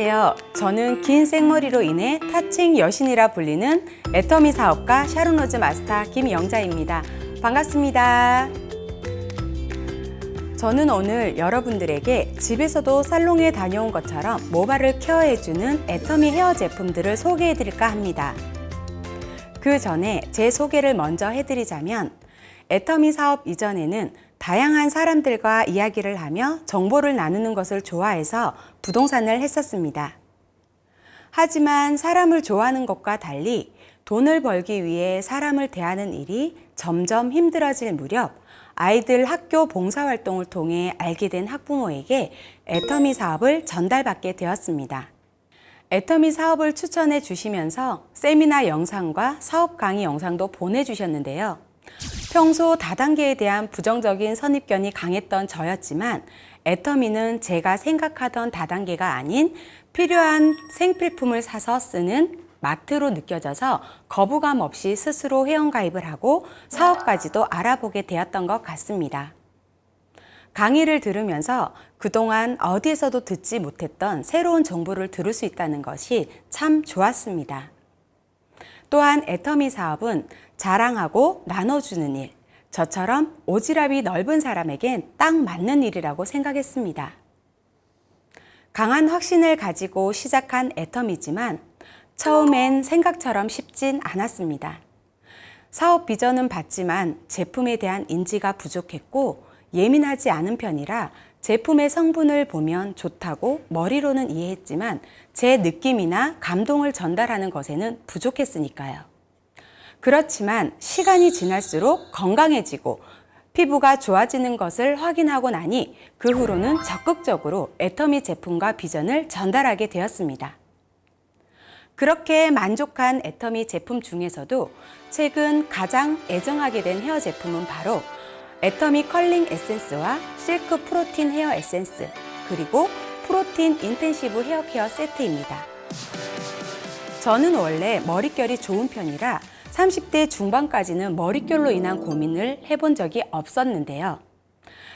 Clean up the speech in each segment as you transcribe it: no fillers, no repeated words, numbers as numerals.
안녕하세요. 저는 긴 생머리로 인해 타칭 여신이라 불리는 애터미 사업가 샤론로즈 마스터 김영자입니다. 반갑습니다. 저는 오늘 여러분들에게 집에서도 살롱에 다녀온 것처럼 모발을 케어해주는 애터미 헤어 제품들을 소개해드릴까 합니다. 그 전에 제 소개를 먼저 해드리자면 애터미 사업 이전에는 다양한 사람들과 이야기를 하며 정보를 나누는 것을 좋아해서 부동산을 했었습니다. 하지만 사람을 좋아하는 것과 달리 돈을 벌기 위해 사람을 대하는 일이 점점 힘들어질 무렵 아이들 학교 봉사활동을 통해 알게 된 학부모에게 애터미 사업을 전달받게 되었습니다. 애터미 사업을 추천해 주시면서 세미나 영상과 사업 강의 영상도 보내주셨는데요. 평소 다단계에 대한 부정적인 선입견이 강했던 저였지만 애터미는 제가 생각하던 다단계가 아닌 필요한 생필품을 사서 쓰는 마트로 느껴져서 거부감 없이 스스로 회원가입을 하고 사업까지도 알아보게 되었던 것 같습니다. 강의를 들으면서 그동안 어디에서도 듣지 못했던 새로운 정보를 들을 수 있다는 것이 참 좋았습니다. 또한 애터미 사업은 자랑하고 나눠주는 일, 저처럼 오지랖이 넓은 사람에겐 딱 맞는 일이라고 생각했습니다. 강한 확신을 가지고 시작한 애터미지만 처음엔 생각처럼 쉽진 않았습니다. 사업 비전은 봤지만 제품에 대한 인지가 부족했고 예민하지 않은 편이라 제품의 성분을 보면 좋다고 머리로는 이해했지만 제 느낌이나 감동을 전달하는 것에는 부족했으니까요. 그렇지만 시간이 지날수록 건강해지고 피부가 좋아지는 것을 확인하고 나니 그 후로는 적극적으로 애터미 제품과 비전을 전달하게 되었습니다. 그렇게 만족한 애터미 제품 중에서도 최근 가장 애정하게 된 헤어 제품은 바로 애터미 컬링 에센스와 실크 프로틴 헤어 에센스, 그리고 프로틴 인텐시브 헤어 케어 세트입니다. 저는 원래 머릿결이 좋은 편이라 30대 중반까지는 머릿결로 인한 고민을 해본 적이 없었는데요.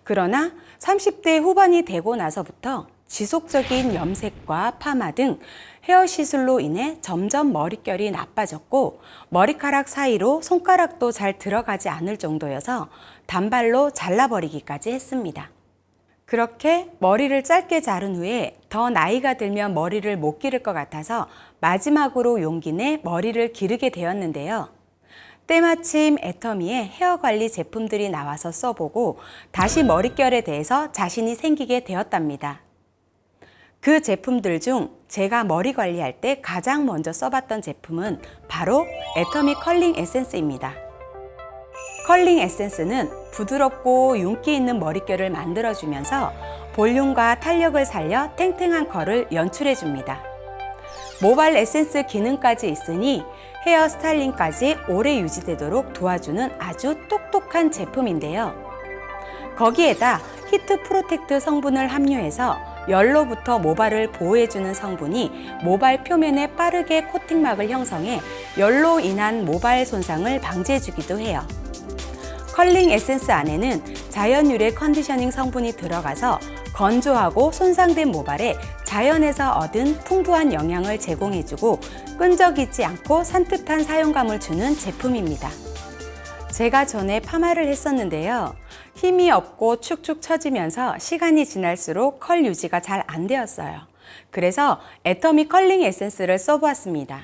그러나 30대 후반이 되고 나서부터 지속적인 염색과 파마 등 헤어 시술로 인해 점점 머릿결이 나빠졌고 머리카락 사이로 손가락도 잘 들어가지 않을 정도여서 단발로 잘라버리기까지 했습니다. 그렇게 머리를 짧게 자른 후에 더 나이가 들면 머리를 못 기를 것 같아서 마지막으로 용기 내 머리를 기르게 되었는데요. 때마침 애터미의 헤어 관리 제품들이 나와서 써보고 다시 머릿결에 대해서 자신이 생기게 되었답니다. 그 제품들 중 제가 머리 관리할 때 가장 먼저 써봤던 제품은 바로 애터미 컬링 에센스입니다. 컬링 에센스는 부드럽고 윤기 있는 머릿결을 만들어주면서 볼륨과 탄력을 살려 탱탱한 컬을 연출해줍니다. 모발 에센스 기능까지 있으니 헤어 스타일링까지 오래 유지되도록 도와주는 아주 똑똑한 제품인데요. 거기에다 히트 프로텍트 성분을 함유해서 열로부터 모발을 보호해주는 성분이 모발 표면에 빠르게 코팅막을 형성해 열로 인한 모발 손상을 방지해주기도 해요. 컬링 에센스 안에는 자연 유래 컨디셔닝 성분이 들어가서 건조하고 손상된 모발에 자연에서 얻은 풍부한 영양을 제공해주고 끈적이지 않고 산뜻한 사용감을 주는 제품입니다. 제가 전에 파마를 했었는데요. 힘이 없고 축축 처지면서 시간이 지날수록 컬 유지가 잘 안 되었어요. 그래서 애터미 컬링 에센스를 써보았습니다.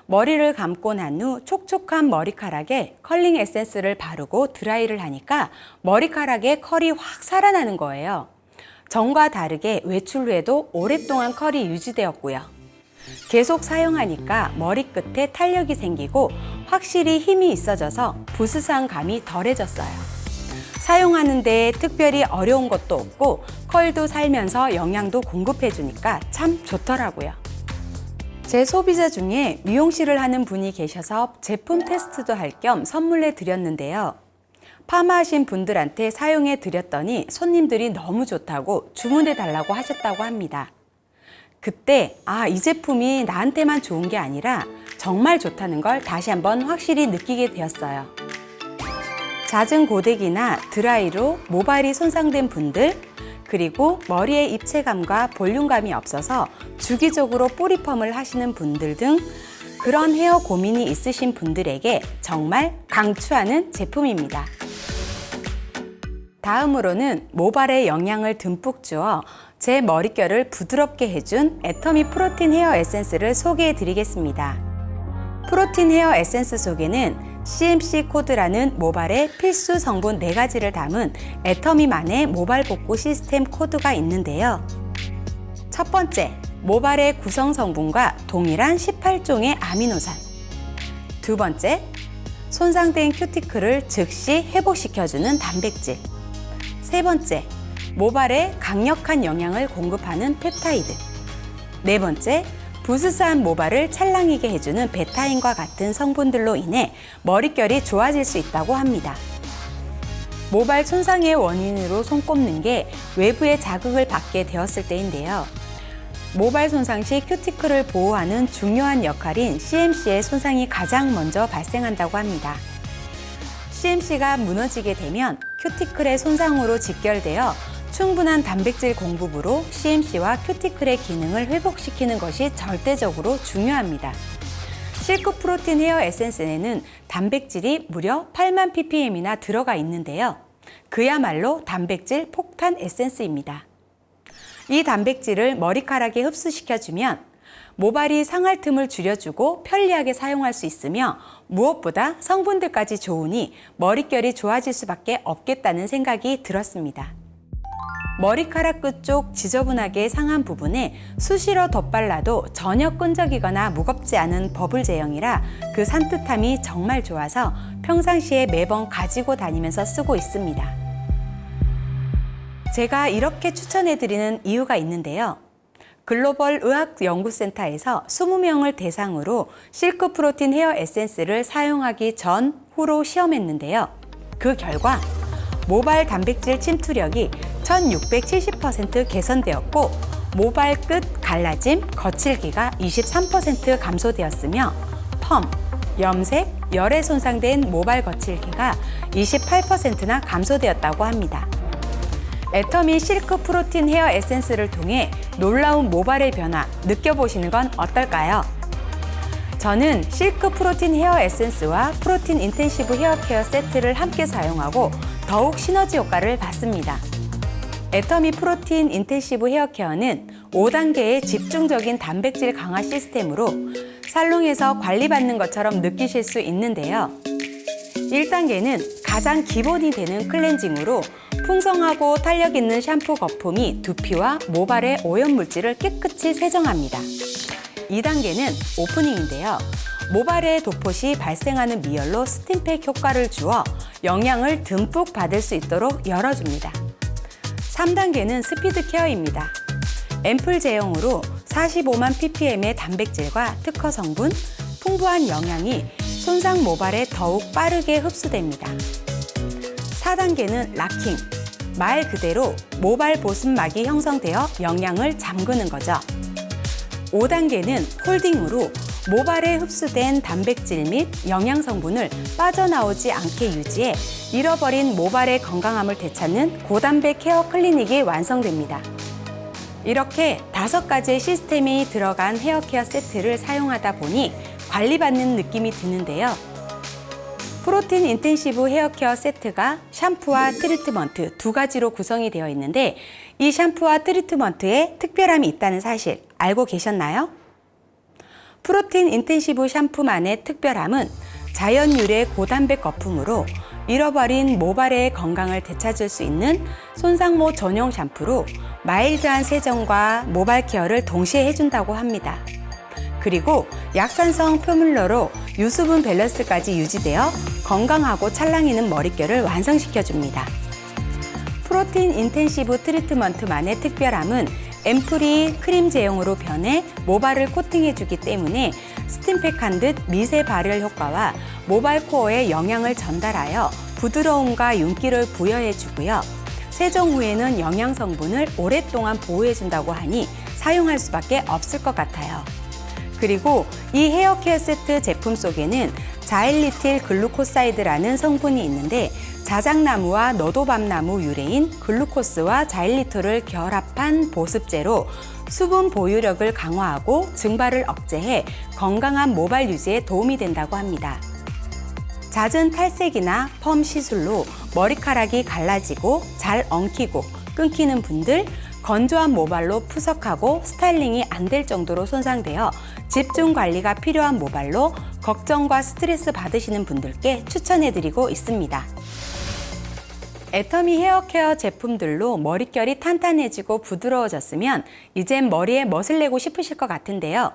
머리를 감고 난 후 촉촉한 머리카락에 컬링 에센스를 바르고 드라이를 하니까 머리카락에 컬이 확 살아나는 거예요. 전과 다르게 외출 후에도 오랫동안 컬이 유지되었고요. 계속 사용하니까 머리끝에 탄력이 생기고 확실히 힘이 있어져서 부스스한 감이 덜해졌어요. 사용하는데 특별히 어려운 것도 없고 컬도 살면서 영양도 공급해주니까 참 좋더라고요. 제 소비자 중에 미용실을 하는 분이 계셔서 제품 테스트도 할 겸 선물해 드렸는데요. 파마하신 분들한테 사용해 드렸더니 손님들이 너무 좋다고 주문해 달라고 하셨다고 합니다. 그때 이 제품이 나한테만 좋은 게 아니라 정말 좋다는 걸 다시 한번 확실히 느끼게 되었어요. 잦은 고데기나 드라이로 모발이 손상된 분들, 그리고 머리에 입체감과 볼륨감이 없어서 주기적으로 뿌리펌을 하시는 분들 등 그런 헤어 고민이 있으신 분들에게 정말 강추하는 제품입니다. 다음으로는 모발에 영양을 듬뿍 주어 제 머릿결을 부드럽게 해준 애터미 프로틴 헤어 에센스를 소개해 드리겠습니다. 프로틴 헤어 에센스 속에는 CMC 코드라는 모발의 필수 성분 4가지를 담은 애터미만의 모발 복구 시스템 코드가 있는데요. 첫 번째, 모발의 구성 성분과 동일한 18종의 아미노산. 두 번째, 손상된 큐티클을 즉시 회복시켜주는 단백질. 세 번째, 모발에 강력한 영양을 공급하는 펩타이드. 네 번째, 부스스한 모발을 찰랑이게 해주는 베타인과 같은 성분들로 인해 머릿결이 좋아질 수 있다고 합니다. 모발 손상의 원인으로 손꼽는 게 외부의 자극을 받게 되었을 때인데요. 모발 손상 시 큐티클을 보호하는 중요한 역할인 CMC의 손상이 가장 먼저 발생한다고 합니다. CMC가 무너지게 되면 큐티클의 손상으로 직결되어 충분한 단백질 공급으로 CMC와 큐티클의 기능을 회복시키는 것이 절대적으로 중요합니다. 실크 프로틴 헤어 에센스에는 단백질이 무려 8만 ppm이나 들어가 있는데요. 그야말로 단백질 폭탄 에센스입니다. 이 단백질을 머리카락에 흡수시켜주면 모발이 상할 틈을 줄여주고 편리하게 사용할 수 있으며 무엇보다 성분들까지 좋으니 머릿결이 좋아질 수밖에 없겠다는 생각이 들었습니다. 머리카락 끝 쪽 지저분하게 상한 부분에 수시로 덧발라도 전혀 끈적이거나 무겁지 않은 버블 제형이라 그 산뜻함이 정말 좋아서 평상시에 매번 가지고 다니면서 쓰고 있습니다. 제가 이렇게 추천해드리는 이유가 있는데요. 글로벌 의학연구센터에서 20명을 대상으로 실크 프로틴 헤어 에센스를 사용하기 전, 후로 시험했는데요. 그 결과 모발 단백질 침투력이 1670% 개선되었고 모발 끝 갈라짐, 거칠기가 23% 감소되었으며 펌, 염색, 열에 손상된 모발 거칠기가 28%나 감소되었다고 합니다. 애터미 실크 프로틴 헤어 에센스를 통해 놀라운 모발의 변화 느껴보시는 건 어떨까요? 저는 실크 프로틴 헤어 에센스와 프로틴 인텐시브 헤어 케어 세트를 함께 사용하고 더욱 시너지 효과를 봤습니다. 애터미 프로틴 인텐시브 헤어 케어는 5단계의 집중적인 단백질 강화 시스템으로 살롱에서 관리받는 것처럼 느끼실 수 있는데요. 1단계는 가장 기본이 되는 클렌징으로 풍성하고 탄력 있는 샴푸 거품이 두피와 모발의 오염물질을 깨끗이 세정합니다. 2단계는 오프닝인데요. 모발의 도포시 발생하는 미열로 스팀팩 효과를 주어 영양을 듬뿍 받을 수 있도록 열어줍니다. 3단계는 스피드 케어입니다. 앰플 제형으로 45만 ppm의 단백질과 특허 성분, 풍부한 영양이 손상 모발에 더욱 빠르게 흡수됩니다. 4단계는 락킹, 말 그대로 모발 보습막이 형성되어 영양을 잠그는 거죠. 5단계는 홀딩으로 모발에 흡수된 단백질 및 영양 성분을 빠져나오지 않게 유지해 잃어버린 모발의 건강함을 되찾는 고단백 헤어 클리닉이 완성됩니다. 이렇게 5가지의 시스템이 들어간 헤어 케어 세트를 사용하다 보니 관리받는 느낌이 드는데요. 프로틴 인텐시브 헤어 케어 세트가 샴푸와 트리트먼트 2가지로 구성이 되어 있는데 이 샴푸와 트리트먼트에 특별함이 있다는 사실 알고 계셨나요? 프로틴 인텐시브 샴푸만의 특별함은 자연 유래 고단백 거품으로 잃어버린 모발의 건강을 되찾을 수 있는 손상모 전용 샴푸로 마일드한 세정과 모발 케어를 동시에 해준다고 합니다. 그리고 약산성 표면러로 유수분 밸런스까지 유지되어 건강하고 찰랑이는 머릿결을 완성시켜줍니다. 프로틴 인텐시브 트리트먼트만의 특별함은 앰플이 크림 제형으로 변해 모발을 코팅해주기 때문에 스팀팩한 듯 미세 발열 효과와 모발 코어에 영양을 전달하여 부드러움과 윤기를 부여해주고요. 세정 후에는 영양 성분을 오랫동안 보호해준다고 하니 사용할 수밖에 없을 것 같아요. 그리고 이 헤어 케어 세트 제품 속에는 자일리틸 글루코사이드라는 성분이 있는데 자작나무와 너도밤나무 유래인 글루코스와 자일리톨을 결합한 보습제로 수분 보유력을 강화하고 증발을 억제해 건강한 모발 유지에 도움이 된다고 합니다. 잦은 탈색이나 펌 시술로 머리카락이 갈라지고 잘 엉키고 끊기는 분들, 건조한 모발로 푸석하고 스타일링이 안 될 정도로 손상되어 집중 관리가 필요한 모발로 걱정과 스트레스 받으시는 분들께 추천해드리고 있습니다. 애터미 헤어케어 제품들로 머릿결이 탄탄해지고 부드러워졌으면 이젠 머리에 멋을 내고 싶으실 것 같은데요.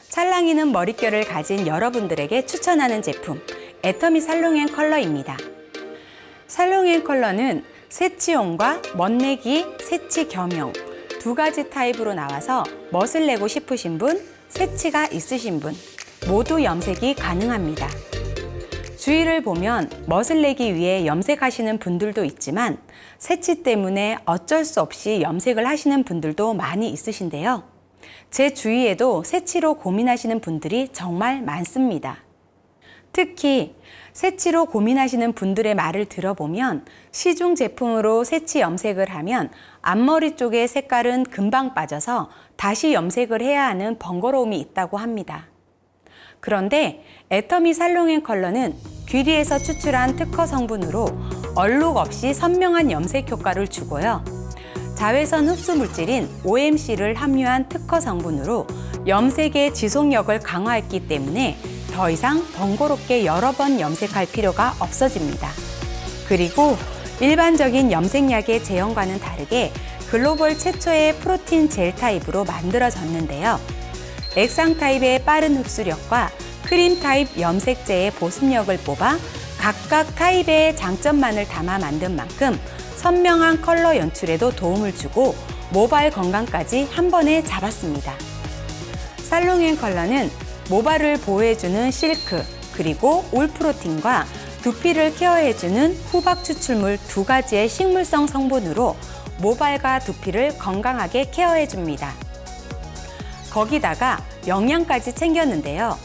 찰랑이는 머릿결을 가진 여러분들에게 추천하는 제품, 애터미 살롱 앤 컬러입니다. 살롱 앤 컬러는 새치용과 멋내기, 새치 겸용 두 가지 타입으로 나와서 멋을 내고 싶으신 분, 새치가 있으신 분 모두 염색이 가능합니다. 주위를 보면 멋을 내기 위해 염색하시는 분들도 있지만 새치 때문에 어쩔 수 없이 염색을 하시는 분들도 많이 있으신데요. 제 주위에도 새치로 고민하시는 분들이 정말 많습니다. 특히 새치로 고민하시는 분들의 말을 들어보면 시중 제품으로 새치 염색을 하면 앞머리 쪽의 색깔은 금방 빠져서 다시 염색을 해야 하는 번거로움이 있다고 합니다. 그런데 애터미 살롱 앤 컬러는 귀리에서 추출한 특허 성분으로 얼룩 없이 선명한 염색 효과를 주고요. 자외선 흡수 물질인 OMC를 함유한 특허 성분으로 염색의 지속력을 강화했기 때문에 더 이상 번거롭게 여러 번 염색할 필요가 없어집니다. 그리고 일반적인 염색약의 제형과는 다르게 글로벌 최초의 프로틴 젤 타입으로 만들어졌는데요. 액상 타입의 빠른 흡수력과 크림 타입 염색제의 보습력을 뽑아 각각 타입의 장점만을 담아 만든 만큼 선명한 컬러 연출에도 도움을 주고 모발 건강까지 한 번에 잡았습니다. 살롱 앤 컬러는 모발을 보호해주는 실크 그리고 올 프로틴과 두피를 케어해주는 후박 추출물 두 가지의 식물성 성분으로 모발과 두피를 건강하게 케어해줍니다. 거기다가 영양까지 챙겼는데요.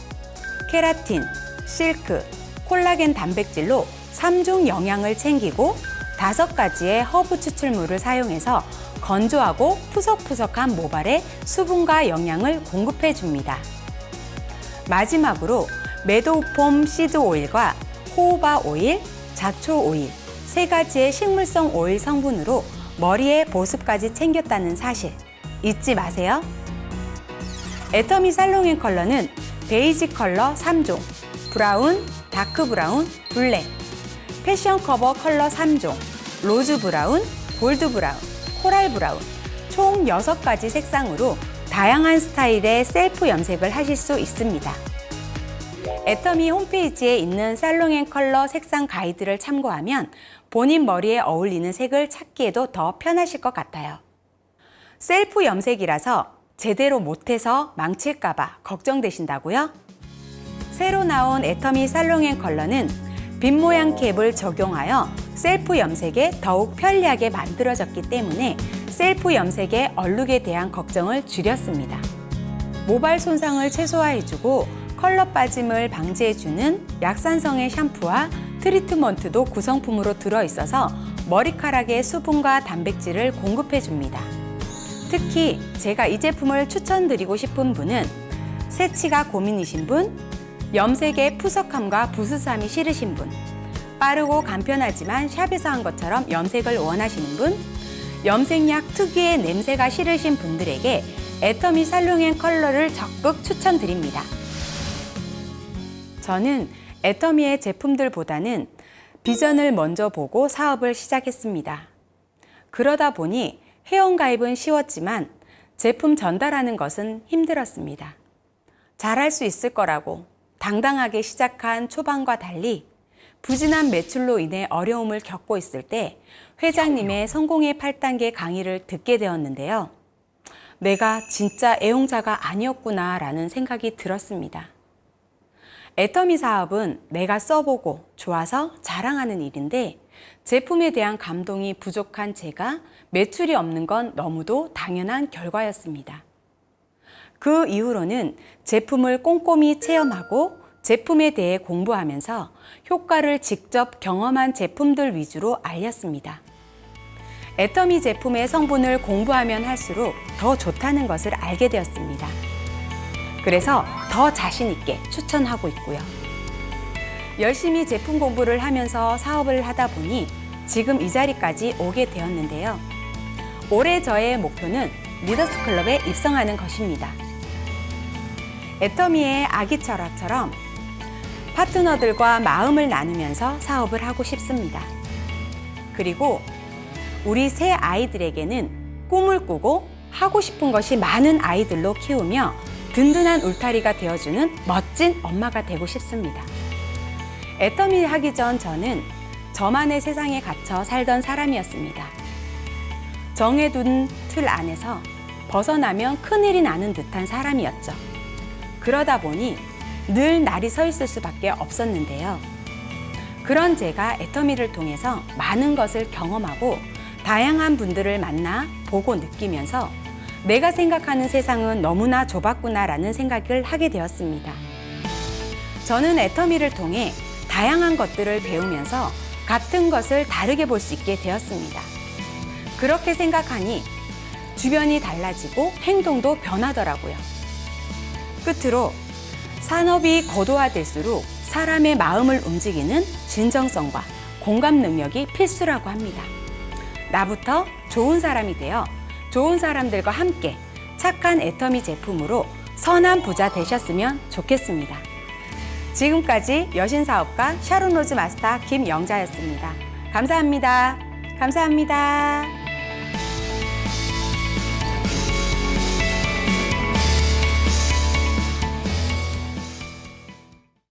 케라틴, 실크, 콜라겐 단백질로 3중 영양을 챙기고 5가지의 허브 추출물을 사용해서 건조하고 푸석푸석한 모발에 수분과 영양을 공급해 줍니다. 마지막으로 매도우폼 시드 오일과 호호바 오일, 자초 오일, 3가지의 식물성 오일 성분으로 머리에 보습까지 챙겼다는 사실 잊지 마세요. 애터미 살롱 앤 컬러는 베이지 컬러 3종, 브라운, 다크 브라운, 블랙, 패션 커버 컬러 3종, 로즈 브라운, 골드 브라운, 코랄 브라운 총 6가지 색상으로 다양한 스타일의 셀프 염색을 하실 수 있습니다. 애터미 홈페이지에 있는 살롱 앤 컬러 색상 가이드를 참고하면 본인 머리에 어울리는 색을 찾기에도 더 편하실 것 같아요. 셀프 염색이라서 제대로 못해서 망칠까봐 걱정되신다고요? 새로 나온 애터미 살롱 앤 컬러는 빗 모양 캡을 적용하여 셀프 염색에 더욱 편리하게 만들어졌기 때문에 셀프 염색의 얼룩에 대한 걱정을 줄였습니다. 모발 손상을 최소화해주고 컬러 빠짐을 방지해주는 약산성의 샴푸와 트리트먼트도 구성품으로 들어있어서 머리카락에 수분과 단백질을 공급해줍니다. 특히 제가 이 제품을 추천드리고 싶은 분은 새치가 고민이신 분, 염색의 푸석함과 부스스함이 싫으신 분, 빠르고 간편하지만 샵에서 한 것처럼 염색을 원하시는 분, 염색약 특유의 냄새가 싫으신 분들에게 애터미 살롱 앤 컬러를 적극 추천드립니다. 저는 애터미의 제품들보다는 비전을 먼저 보고 사업을 시작했습니다. 그러다 보니 회원 가입은 쉬웠지만 제품 전달하는 것은 힘들었습니다. 잘할 수 있을 거라고 당당하게 시작한 초반과 달리 부진한 매출로 인해 어려움을 겪고 있을 때 회장님의 성공의 8단계 강의를 듣게 되었는데요. 내가 진짜 애용자가 아니었구나 라는 생각이 들었습니다. 애터미 사업은 내가 써보고 좋아서 자랑하는 일인데 제품에 대한 감동이 부족한 제가 매출이 없는 건 너무도 당연한 결과였습니다. 그 이후로는 제품을 꼼꼼히 체험하고 제품에 대해 공부하면서 효과를 직접 경험한 제품들 위주로 알렸습니다. 애터미 제품의 성분을 공부하면 할수록 더 좋다는 것을 알게 되었습니다. 그래서 더 자신 있게 추천하고 있고요. 열심히 제품 공부를 하면서 사업을 하다 보니 지금 이 자리까지 오게 되었는데요. 올해 저의 목표는 리더스 클럽에 입성하는 것입니다. 애터미의 아기 철학처럼 파트너들과 마음을 나누면서 사업을 하고 싶습니다. 그리고 우리 새 아이들에게는 꿈을 꾸고 하고 싶은 것이 많은 아이들로 키우며 든든한 울타리가 되어주는 멋진 엄마가 되고 싶습니다. 애터미 하기 전 저는 저만의 세상에 갇혀 살던 사람이었습니다. 정해둔 틀 안에서 벗어나면 큰일이 나는 듯한 사람이었죠. 그러다 보니 늘 날이 서 있을 수밖에 없었는데요. 그런 제가 애터미를 통해서 많은 것을 경험하고 다양한 분들을 만나 보고 느끼면서 내가 생각하는 세상은 너무나 좁았구나라는 생각을 하게 되었습니다. 저는 애터미를 통해 다양한 것들을 배우면서 같은 것을 다르게 볼 수 있게 되었습니다. 그렇게 생각하니 주변이 달라지고 행동도 변하더라고요. 끝으로 산업이 고도화될수록 사람의 마음을 움직이는 진정성과 공감 능력이 필수라고 합니다. 나부터 좋은 사람이 되어 좋은 사람들과 함께 착한 애터미 제품으로 선한 부자 되셨으면 좋겠습니다. 지금까지 여신사업가 샤론로즈 마스터 김영자였습니다. 감사합니다. 감사합니다.